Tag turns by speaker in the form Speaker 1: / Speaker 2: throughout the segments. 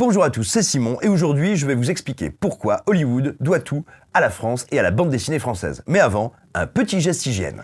Speaker 1: Bonjour à tous, c'est Simon et aujourd'hui je vais vous expliquer pourquoi Hollywood doit tout à la France et à la bande dessinée française. Mais avant, un petit geste hygiène.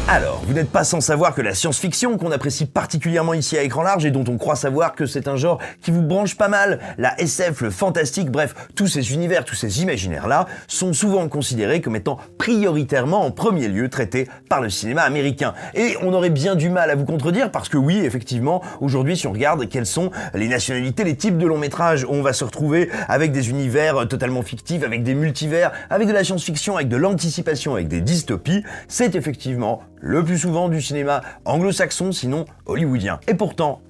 Speaker 1: Alors, vous n'êtes pas sans savoir que la science-fiction, qu'on apprécie particulièrement ici à écran large et dont on croit savoir que c'est un genre qui vous branche pas mal, la SF, le fantastique, bref, tous ces univers, tous ces imaginaires-là, sont souvent considérés comme étant prioritairement en premier lieu traités par le cinéma américain. Et on aurait bien du mal à vous contredire parce que oui, effectivement, aujourd'hui, si on regarde quelles sont les nationalités, les types de longs métrages où on va se retrouver avec des univers totalement fictifs, avec des multivers, avec de la science-fiction, avec de l'anticipation, avec des dystopies, c'est effectivement le plus souvent du cinéma anglo-saxon, sinon hollywoodien. Et pourtant,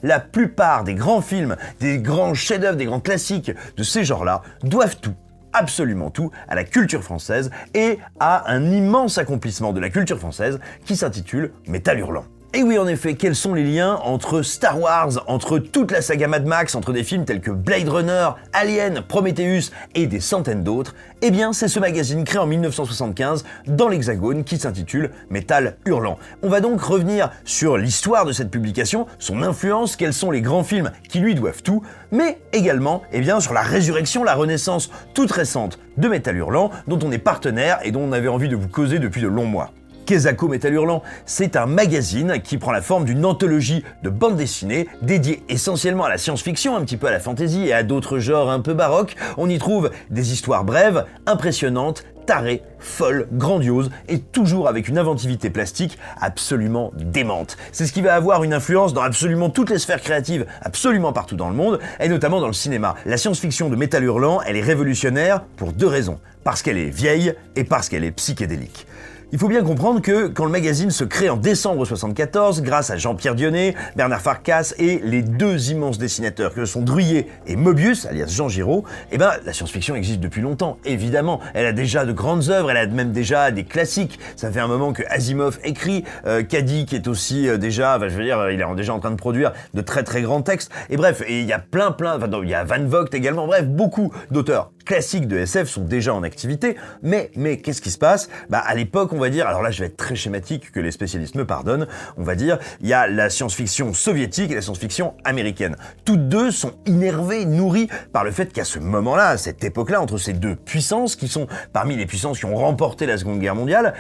Speaker 1: la plupart des grands films, des grands chefs-d'œuvre, des grands classiques de ces genres-là doivent tout, absolument tout, à la culture française et à un immense accomplissement de la culture française qui s'intitule Métal Hurlant. Et oui, en effet, quels sont les liens entre Star Wars, entre toute la saga Mad Max, entre des films tels que Blade Runner, Alien, Prometheus et des centaines d'autres? Eh bien, c'est ce magazine créé en 1975 dans l'Hexagone qui s'intitule Métal Hurlant. On va donc revenir sur l'histoire de cette publication, son influence, quels sont les grands films qui lui doivent tout, mais également, sur la résurrection, la renaissance toute récente de Métal Hurlant, dont on est partenaire et dont on avait envie de vous causer depuis de longs mois. Kezako Métal Hurlant, c'est un magazine qui prend la forme d'une anthologie de bande dessinée dédiée essentiellement à la science-fiction, un petit peu à la fantasy et à d'autres genres un peu baroques. On y trouve des histoires brèves, impressionnantes, tarées, folles, grandioses et toujours avec une inventivité plastique absolument démente. C'est ce qui va avoir une influence dans absolument toutes les sphères créatives, absolument partout dans le monde et notamment dans le cinéma. La science-fiction de Métal Hurlant, elle est révolutionnaire pour deux raisons. Parce qu'elle est vieille et parce qu'elle est psychédélique. Il faut bien comprendre que quand le magazine se crée en décembre 1974, grâce à Jean-Pierre Dionnet, Bernard Farkas et les deux immenses dessinateurs que sont Druillet et Moebius, alias Jean Giraud, la science-fiction existe depuis longtemps, évidemment. Elle a déjà de grandes œuvres, elle a même déjà des classiques. Ça fait un moment que Asimov écrit, Kadik est aussi il est déjà en train de produire de très très grands textes. Et bref, il y a il y a Van Vogt également, bref, beaucoup d'auteurs classiques de SF sont déjà en activité, mais qu'est-ce qui se passe? À l'époque, on va dire, alors là je vais être très schématique, que les spécialistes me pardonnent, on va dire, il y a la science-fiction soviétique et la science-fiction américaine. Toutes deux sont innervées, nourries par le fait qu'à ce moment-là, à cette époque-là, entre ces deux puissances qui sont parmi les puissances qui ont remporté la Seconde Guerre mondiale,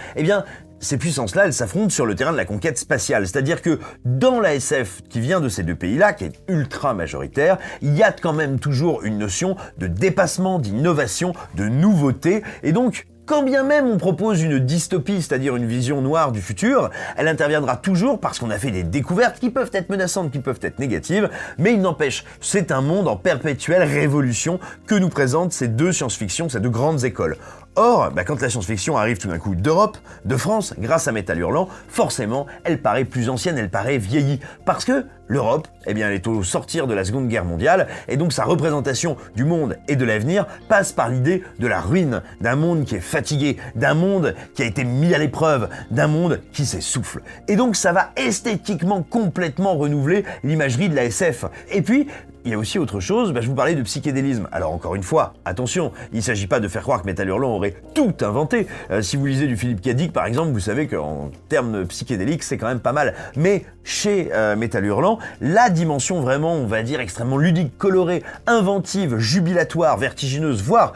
Speaker 1: ces puissances-là, elles s'affrontent sur le terrain de la conquête spatiale. C'est-à-dire que dans la SF qui vient de ces deux pays-là, qui est ultra majoritaire, il y a quand même toujours une notion de dépassement, d'innovation, de nouveauté. Et donc, quand bien même on propose une dystopie, c'est-à-dire une vision noire du futur, elle interviendra toujours parce qu'on a fait des découvertes qui peuvent être menaçantes, qui peuvent être négatives, mais il n'empêche, c'est un monde en perpétuelle révolution que nous présentent ces deux science-fiction, ces deux grandes écoles. Or, quand la science-fiction arrive tout d'un coup d'Europe, de France, grâce à Métal Hurlant, forcément, elle paraît plus ancienne, elle paraît vieillie. Parce que l'Europe, elle est au sortir de la Seconde Guerre mondiale, et donc sa représentation du monde et de l'avenir passe par l'idée de la ruine, d'un monde qui est fatigué, d'un monde qui a été mis à l'épreuve, d'un monde qui s'essouffle. Et donc ça va esthétiquement complètement renouveler l'imagerie de la SF. Et puis, il y a aussi autre chose, je vous parlais de psychédélisme. Alors encore une fois, attention, il ne s'agit pas de faire croire que Métal Hurlant aurait tout inventé. Si vous lisez du Philippe Cadic par exemple, vous savez qu'en termes psychédéliques, c'est quand même pas mal. Mais chez Métal Hurlant, la dimension vraiment, on va dire, extrêmement ludique, colorée, inventive, jubilatoire, vertigineuse, voire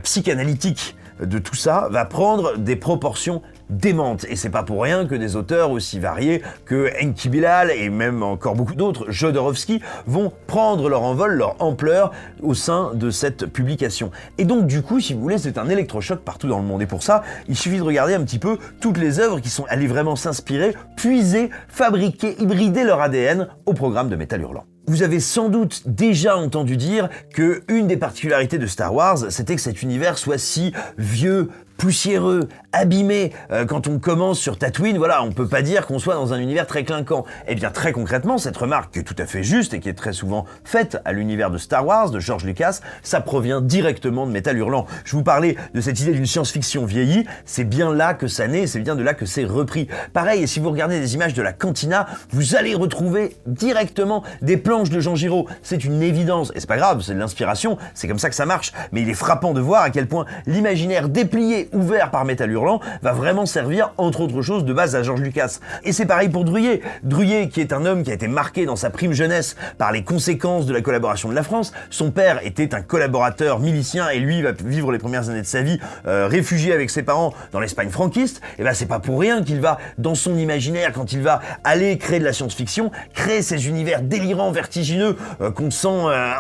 Speaker 1: psychanalytique de tout ça, va prendre des proportions démente. Et c'est pas pour rien que des auteurs aussi variés que Enki Bilal et même encore beaucoup d'autres, Jodorowsky, vont prendre leur envol, leur ampleur au sein de cette publication. Et donc du coup, si vous voulez, c'est un électrochoc partout dans le monde. Et pour ça, il suffit de regarder un petit peu toutes les œuvres qui sont allées vraiment s'inspirer, puiser, fabriquer, hybrider leur ADN au programme de Métal Hurlant. Vous avez sans doute déjà entendu dire que une des particularités de Star Wars, c'était que cet univers soit si vieux, poussiéreux, abîmé. Quand on commence sur Tatooine, voilà, on peut pas dire qu'on soit dans un univers très clinquant. Eh bien, très concrètement, cette remarque qui est tout à fait juste et qui est très souvent faite à l'univers de Star Wars, de George Lucas, ça provient directement de Métal Hurlant. Je vous parlais de cette idée d'une science-fiction vieillie, c'est bien là que ça naît, c'est bien de là que c'est repris. Pareil, et si vous regardez des images de la cantina, vous allez retrouver directement des planches de Jean Giraud. C'est une évidence, et c'est pas grave, c'est de l'inspiration, c'est comme ça que ça marche, mais il est frappant de voir à quel point l'imaginaire déplié, ouvert par Métal Hurlant, va vraiment servir, entre autres choses, de base à George Lucas. Et c'est pareil pour Druyer. Druyer, qui est un homme qui a été marqué dans sa prime jeunesse par les conséquences de la collaboration de la France. Son père était un collaborateur milicien et lui va vivre les premières années de sa vie réfugié avec ses parents dans l'Espagne franquiste. Et ben c'est pas pour rien qu'il va, dans son imaginaire, quand il va aller créer de la science-fiction, créer ces univers délirants, vertigineux, qu'on sent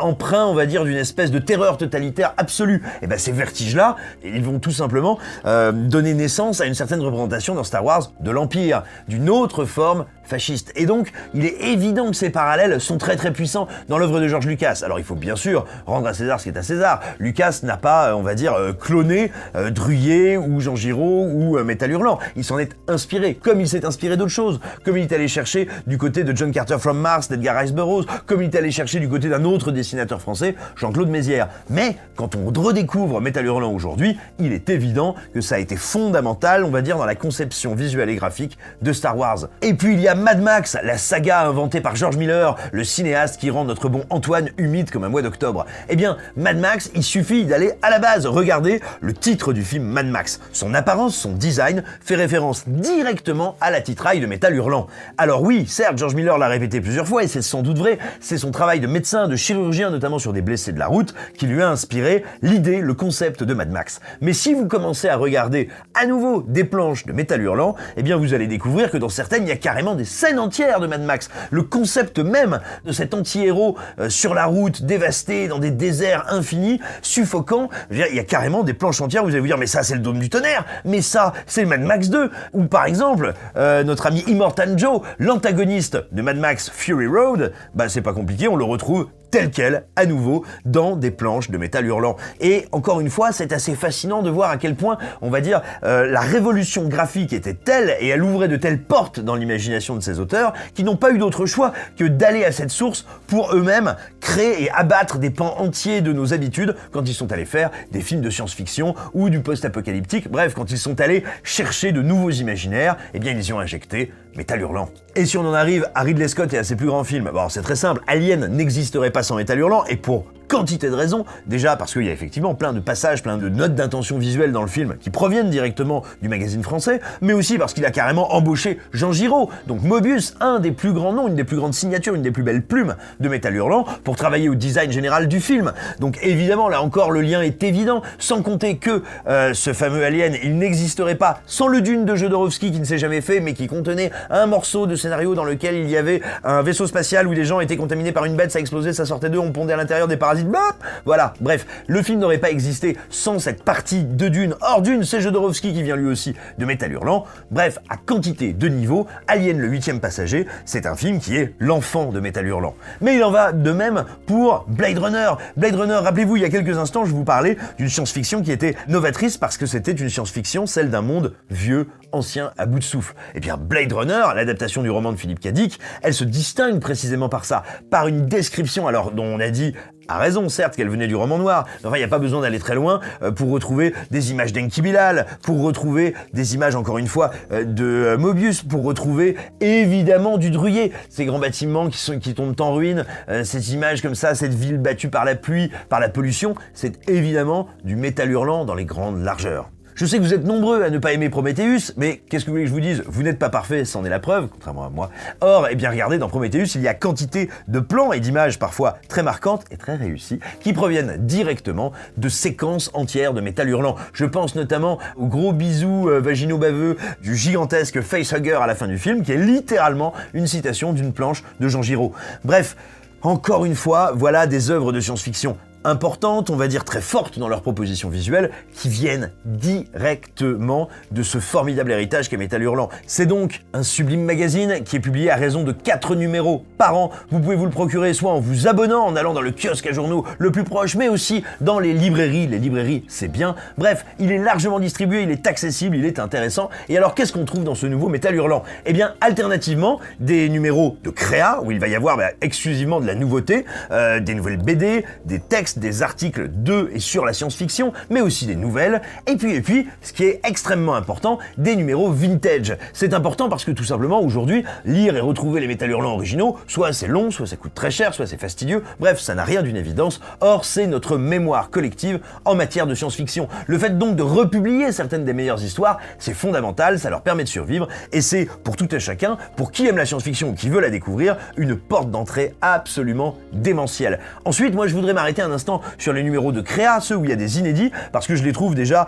Speaker 1: empreints, on va dire, d'une espèce de terreur totalitaire absolue. Et ben ces vertiges-là, ils vont tout simplement donner naissance à une certaine représentation dans Star Wars de l'Empire, d'une autre forme fasciste. Et donc, il est évident que ces parallèles sont très très puissants dans l'œuvre de George Lucas. Alors il faut bien sûr rendre à César ce qui est à César. Lucas n'a pas, on va dire, cloné Druyer ou Jean Giraud ou Métal Hurlant. Il s'en est inspiré, comme il s'est inspiré d'autres choses, comme il est allé chercher du côté de John Carter from Mars, d'Edgar Rice Burroughs, comme il est allé chercher du côté d'un autre dessinateur français, Jean-Claude Mézières. Mais quand on redécouvre Métal Hurlant aujourd'hui, il est évident que ça a été fondamental, on va dire, dans la conception visuelle et graphique de Star Wars. Et puis il y a Mad Max, la saga inventée par George Miller, le cinéaste qui rend notre bon Antoine humide comme un mois d'octobre. Eh bien, Mad Max, il suffit d'aller à la base. Regardez le titre du film Mad Max. Son apparence, son design fait référence directement à la titraille de Métal Hurlant. Alors oui, certes, George Miller l'a répété plusieurs fois et c'est sans doute vrai, c'est son travail de médecin, de chirurgien, notamment sur des blessés de la route, qui lui a inspiré l'idée, le concept de Mad Max. Mais si vous commencez à regarder à nouveau des planches de Métal Hurlant, eh bien vous allez découvrir que dans certaines, il y a carrément des scènes entières de Mad Max. Le concept même de cet anti-héros sur la route, dévasté, dans des déserts infinis, suffocants, je veux dire, il y a carrément des planches entières où vous allez vous dire mais ça c'est le Dôme du Tonnerre, mais ça c'est le Mad Max 2, ou par exemple notre ami Immortan Joe, l'antagoniste de Mad Max Fury Road, bah c'est pas compliqué, on le retrouve tel quel, à nouveau, dans des planches de Métal Hurlant. Et encore une fois, c'est assez fascinant de voir à quel point, on va dire, la révolution graphique était telle, et elle ouvrait de telles portes dans l'imagination de ces auteurs, qui n'ont pas eu d'autre choix que d'aller à cette source pour eux-mêmes créer et abattre des pans entiers de nos habitudes quand ils sont allés faire des films de science-fiction ou du post-apocalyptique. Bref, quand ils sont allés chercher de nouveaux imaginaires, eh bien ils y ont injecté Métal Hurlant. Et si on en arrive à Ridley Scott et à ses plus grands films, bon, c'est très simple, Alien n'existerait pas sans Métal Hurlant, et pour quantité de raisons. Déjà parce qu'il y a effectivement plein de passages, plein de notes d'intention visuelle dans le film qui proviennent directement du magazine français, mais aussi parce qu'il a carrément embauché Jean Giraud, donc Mobius, un des plus grands noms, une des plus grandes signatures, une des plus belles plumes de Métal Hurlant, pour travailler au design général du film. Donc évidemment, là encore, le lien est évident, sans compter que ce fameux Alien, il n'existerait pas sans le Dune de Jodorowsky qui ne s'est jamais fait, mais qui contenait un morceau de scénario dans lequel il y avait un vaisseau spatial où des gens étaient contaminés par une bête, ça explosait, ça sortait d'eux, on pondait à l'intérieur des parasites, bop, voilà, bref, le film n'aurait pas existé sans cette partie de Dune. Or Dune, c'est Jodorowsky qui vient lui aussi de Métal Hurlant. Bref, à quantité de niveau, Alien le 8e passager, c'est un film qui est l'enfant de Métal Hurlant. Mais il en va de même pour Blade Runner. Blade Runner, rappelez-vous, il y a quelques instants, je vous parlais d'une science-fiction qui était novatrice parce que c'était une science-fiction, celle d'un monde vieux, ancien, à bout de souffle. Et bien Blade Runner, l'adaptation du roman de Philippe K. Dick, elle se distingue précisément par ça, par une description, alors dont on a dit a raison, certes, qu'elle venait du roman noir, mais enfin, il n'y a pas besoin d'aller très loin pour retrouver des images d'Enki Bilal, pour retrouver des images, encore une fois, de Mobius, pour retrouver, évidemment, du Druyer, ces grands bâtiments qui tombent en ruine, ces images comme ça, cette ville battue par la pluie, par la pollution, c'est évidemment du Métal Hurlant dans les grandes largeurs. Je sais que vous êtes nombreux à ne pas aimer Prometheus, mais qu'est-ce que vous voulez que je vous dise? Vous n'êtes pas parfait, c'en est la preuve, contrairement à moi. Or, eh bien regardez, dans Prometheus, il y a quantité de plans et d'images parfois très marquantes et très réussies, qui proviennent directement de séquences entières de Métal Hurlant. Je pense notamment aux gros bisous vaginaux baveux du gigantesque facehugger à la fin du film, qui est littéralement une citation d'une planche de Jean Giraud. Bref, encore une fois, voilà des œuvres de science-fiction importantes, on va dire très fortes dans leur proposition visuelle, qui viennent directement de ce formidable héritage qu'est Métal Hurlant. C'est donc un sublime magazine qui est publié à raison de 4 numéros par an. Vous pouvez vous le procurer soit en vous abonnant, en allant dans le kiosque à journaux le plus proche, mais aussi dans les librairies. Les librairies, c'est bien. Bref, il est largement distribué, il est accessible, il est intéressant. Et alors, qu'est-ce qu'on trouve dans ce nouveau Métal Hurlant? Eh bien, alternativement, des numéros de créa, où il va y avoir exclusivement de la nouveauté, des nouvelles BD, des textes, des articles de et sur la science-fiction, mais aussi des nouvelles. Et puis, ce qui est extrêmement important, des numéros vintage. C'est important parce que tout simplement, aujourd'hui, lire et retrouver les Métal Hurlant originaux, soit c'est long, soit ça coûte très cher, soit c'est fastidieux, bref, ça n'a rien d'une évidence. Or, c'est notre mémoire collective en matière de science-fiction. Le fait donc de republier certaines des meilleures histoires, c'est fondamental, ça leur permet de survivre, et c'est pour tout et chacun, pour qui aime la science-fiction ou qui veut la découvrir, une porte d'entrée absolument démentielle. Ensuite, moi je voudrais m'arrêter un instant sur les numéros de créa, ceux où il y a des inédits, parce que je les trouve déjà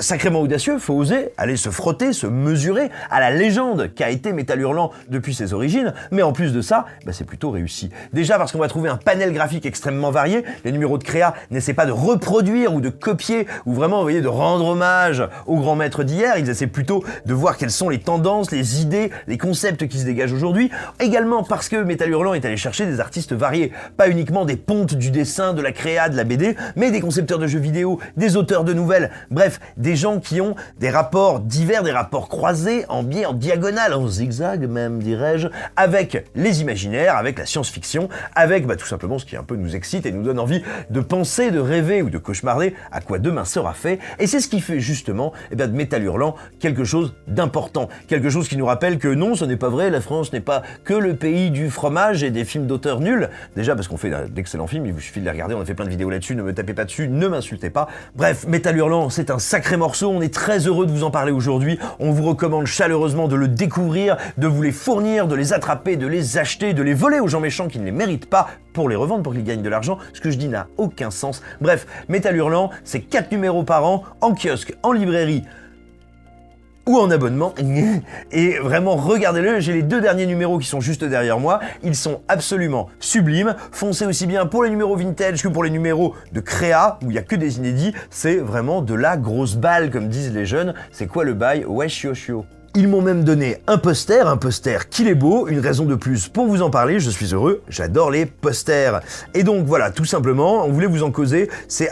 Speaker 1: sacrément audacieux, faut oser aller se frotter, se mesurer à la légende qu'a été Métal Hurlant depuis ses origines, mais en plus de ça, c'est plutôt réussi. Déjà parce qu'on va trouver un panel graphique extrêmement varié, les numéros de créa n'essaient pas de reproduire ou de copier, ou vraiment, vous voyez, de rendre hommage aux grands maîtres d'hier, ils essaient plutôt de voir quelles sont les tendances, les idées, les concepts qui se dégagent aujourd'hui. Également parce que Métal Hurlant est allé chercher des artistes variés, pas uniquement des pontes du dessin, de la créa, de la BD, mais des concepteurs de jeux vidéo, des auteurs de nouvelles, bref, des gens qui ont des rapports divers, des rapports croisés, en biais, en diagonale, en zigzag même, dirais-je, avec les imaginaires, avec la science-fiction, avec tout simplement ce qui un peu nous excite et nous donne envie de penser, de rêver ou de cauchemarder à quoi demain sera fait. Et c'est ce qui fait justement de Métal Hurlant quelque chose d'important, quelque chose qui nous rappelle que non, ce n'est pas vrai, la France n'est pas que le pays du fromage et des films d'auteurs nuls. Déjà parce qu'on fait d'excellents films, il vous suffit de les regarder, on a fait plein de vidéos là-dessus, ne me tapez pas dessus, ne m'insultez pas. Bref, Métal Hurlant, c'est un sacré morceau, on est très heureux de vous en parler aujourd'hui, on vous recommande chaleureusement de le découvrir, de vous les fournir, de les attraper, de les acheter, de les voler aux gens méchants qui ne les méritent pas pour les revendre, pour qu'ils gagnent de l'argent. Ce que je dis n'a aucun sens. Bref, Métal Hurlant, c'est 4 numéros par an, en kiosque, en librairie, ou en abonnement, et vraiment regardez-le, j'ai les 2 derniers numéros qui sont juste derrière moi, ils sont absolument sublimes, foncez aussi bien pour les numéros vintage que pour les numéros de créa, où il n'y a que des inédits, c'est vraiment de la grosse balle, comme disent les jeunes. C'est quoi le bail? Ouais, chio chio. Ils m'ont même donné un poster qu'il est beau, une raison de plus pour vous en parler, je suis heureux, j'adore les posters. Et donc voilà, tout simplement, on voulait vous en causer, c'est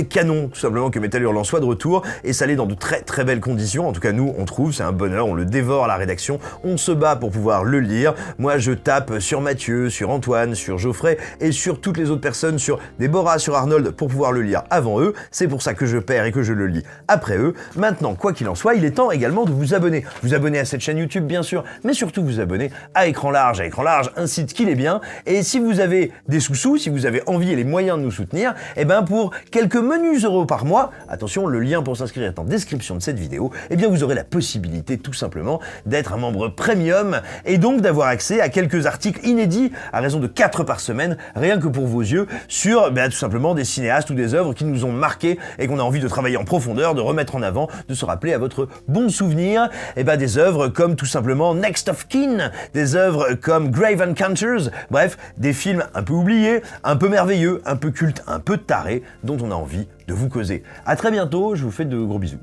Speaker 1: canon, tout simplement que Métal Hurlant soit de retour, et ça l'est dans de très très belles conditions, en tout cas nous on trouve, c'est un bonheur, on le dévore à la rédaction, on se bat pour pouvoir le lire, moi je tape sur Mathieu, sur Antoine, sur Geoffrey, et sur toutes les autres personnes, sur Déborah, sur Arnold, pour pouvoir le lire avant eux, c'est pour ça que je perds et que je le lis après eux. Maintenant, quoi qu'il en soit, il est temps également de vous abonner à cette chaîne YouTube bien sûr, mais surtout vous abonner à Écran Large, un site qu'il est bien, et si vous avez des sous-sous, si vous avez envie et les moyens de nous soutenir, pour quelques menus euros par mois, attention, le lien pour s'inscrire est en description de cette vidéo, vous aurez la possibilité tout simplement d'être un membre premium, et donc d'avoir accès à quelques articles inédits, à raison de 4 par semaine, rien que pour vos yeux, sur tout simplement des cinéastes ou des œuvres qui nous ont marqués, et qu'on a envie de travailler en profondeur, de remettre en avant, de se rappeler à votre bon souvenir. Des œuvres comme tout simplement Next of Kin, des œuvres comme Grave Encounters, bref, des films un peu oubliés, un peu merveilleux, un peu cultes, un peu tarés, dont on a envie de vous causer. À très bientôt, je vous fais de gros bisous.